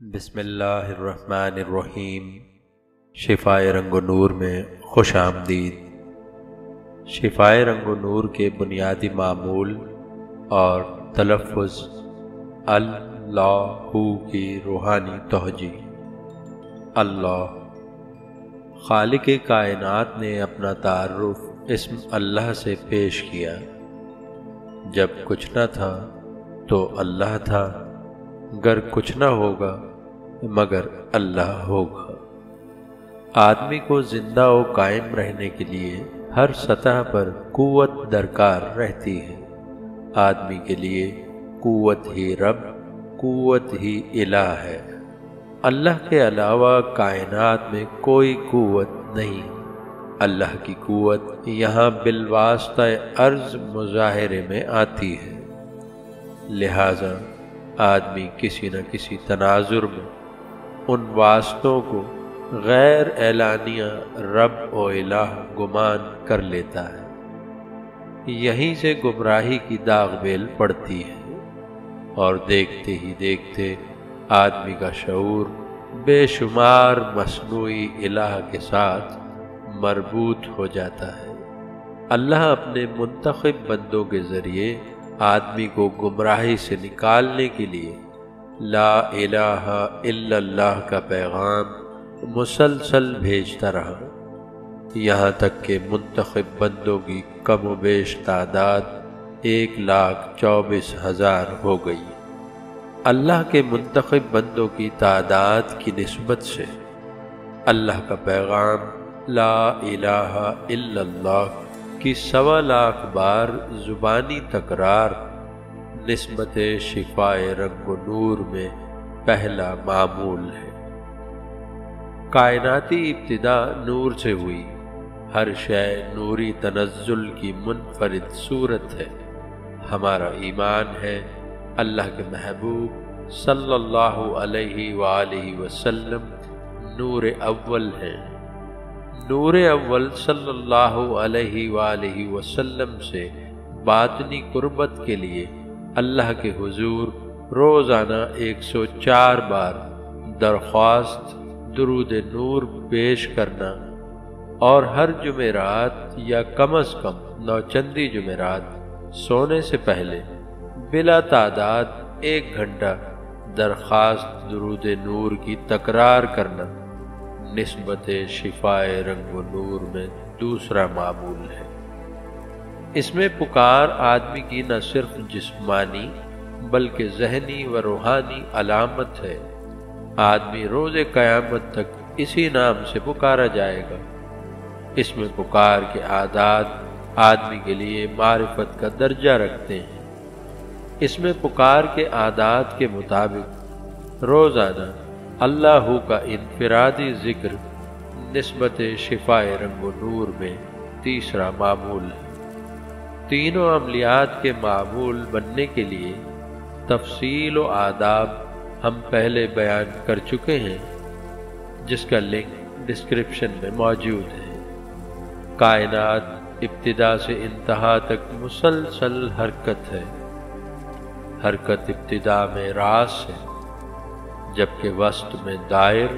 بسم اللہ الرحمن الرحیم۔ شفائے رنگ و نور میں خوش آمدید۔ شفائے رنگ و نور کے بنیادی معمول اور تلفظ اللہ کی روحانی توجہ۔ اللہ خالق کائنات نے اپنا تعارف اسم اللہ سے پیش کیا۔ جب کچھ نہ تھا تو اللہ تھا، گر کچھ نہ ہوگا مگر اللہ ہوگا۔ آدمی کو زندہ و قائم رہنے کے لیے ہر سطح پر قوت درکار رہتی ہے۔ آدمی کے لیے قوت ہی رب، قوت ہی الہ ہے۔ اللہ کے علاوہ کائنات میں کوئی قوت نہیں۔ اللہ کی قوت یہاں بالواسطہ عرض مظاہرے میں آتی ہے، لہذا آدمی کسی نہ کسی تناظر میں ان واسطوں کو غیر اعلانیہ رب و الہ گمان کر لیتا ہے۔ یہیں سے گمراہی کی داغ بیل پڑتی ہے، اور دیکھتے ہی دیکھتے آدمی کا شعور بے شمار مصنوعی الہ کے ساتھ مربوط ہو جاتا ہے۔ اللہ اپنے منتخب بندوں کے ذریعے آدمی کو گمراہی سے نکالنے کے لیے لا الہ الا اللہ کا پیغام مسلسل بھیجتا رہا، یہاں تک کہ منتخب بندوں کی کم و بیش تعداد 1,24,000 ہو گئی۔ اللہ کے منتخب بندوں کی تعداد کی نسبت سے اللہ کا پیغام لا الہ الا اللہ کی 1.25 بار زبانی تکرار نسبت شفائے رنگ و نور میں پہلا معمول ہے۔ کائناتی ابتدا نور سے ہوئی، ہر شے نوری تنزل کی منفرد صورت ہے۔ ہمارا ایمان ہے اللہ کے محبوب صلی اللہ علیہ وآلہ وسلم نور اول ہیں۔ نور اول صلی اللہ علیہ وآلہ وسلم سے باطنی قربت کے لیے اللہ کے حضور روزانہ 104 بار درخواست درود نور پیش کرنا، اور ہر جمعرات یا کم از کم 9 چندی جمعرات سونے سے پہلے بلا تعداد 1 گھنٹہ درخواست درود نور کی تکرار کرنا نسبت شفائے رنگ و نور میں دوسرا معمول ہے۔ اس میں پکار آدمی کی نہ صرف جسمانی بلکہ ذہنی و روحانی علامت ہے۔ آدمی روز قیامت تک اسی نام سے پکارا جائے گا۔ اس میں پکار کے اعداد آدمی کے لیے معرفت کا درجہ رکھتے ہیں۔ اس میں پکار کے اعداد کے مطابق روزانہ اللہ کا انفرادی ذکر نسبت شفائے رنگ و نور میں تیسرا معمول ہے۔ تینوں عملیات کے معمول بننے کے لیے تفصیل و آداب ہم پہلے بیان کر چکے ہیں، جس کا لنک ڈسکرپشن میں موجود ہے۔ کائنات ابتدا سے انتہا تک مسلسل حرکت ہے۔ حرکت ابتدا میں راس ہے، جبکہ وسط میں دائر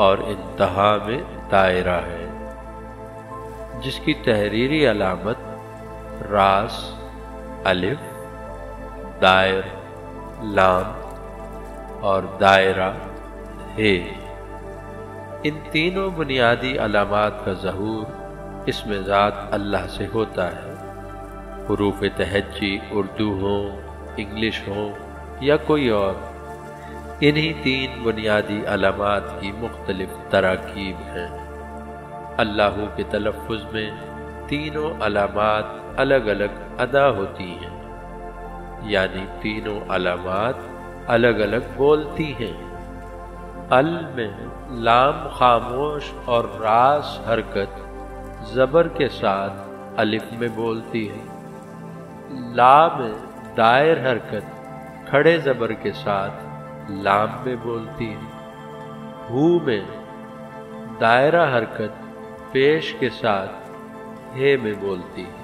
اور انتہا میں دائرہ ہے، جس کی تحریری علامت راس الف، دائر لام اور دائرہ ہے۔ ان تینوں بنیادی علامات کا ظہور اسم ذات اللہ سے ہوتا ہے۔ حروف تہجی اردو ہوں، انگلش ہوں یا کوئی اور، انہی 3 بنیادی علامات کی مختلف تراکیب ہیں۔ اللہ کے تلفظ میں تینوں علامات الگ الگ ادا ہوتی ہیں، یعنی تینوں علامات الگ الگ بولتی ہیں۔ ال میں لام خاموش اور راس حرکت زبر کے ساتھ الف میں بولتی ہے۔ لا میں دائر حرکت کھڑے زبر کے ساتھ لام میں بولتی ہے۔ ہو میں دائرہ حرکت پیش کے ساتھ ہے میں بولتی ہے۔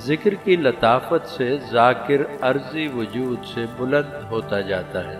ذکر کی لطافت سے ذاکر عرضی وجود سے بلند ہوتا جاتا ہے،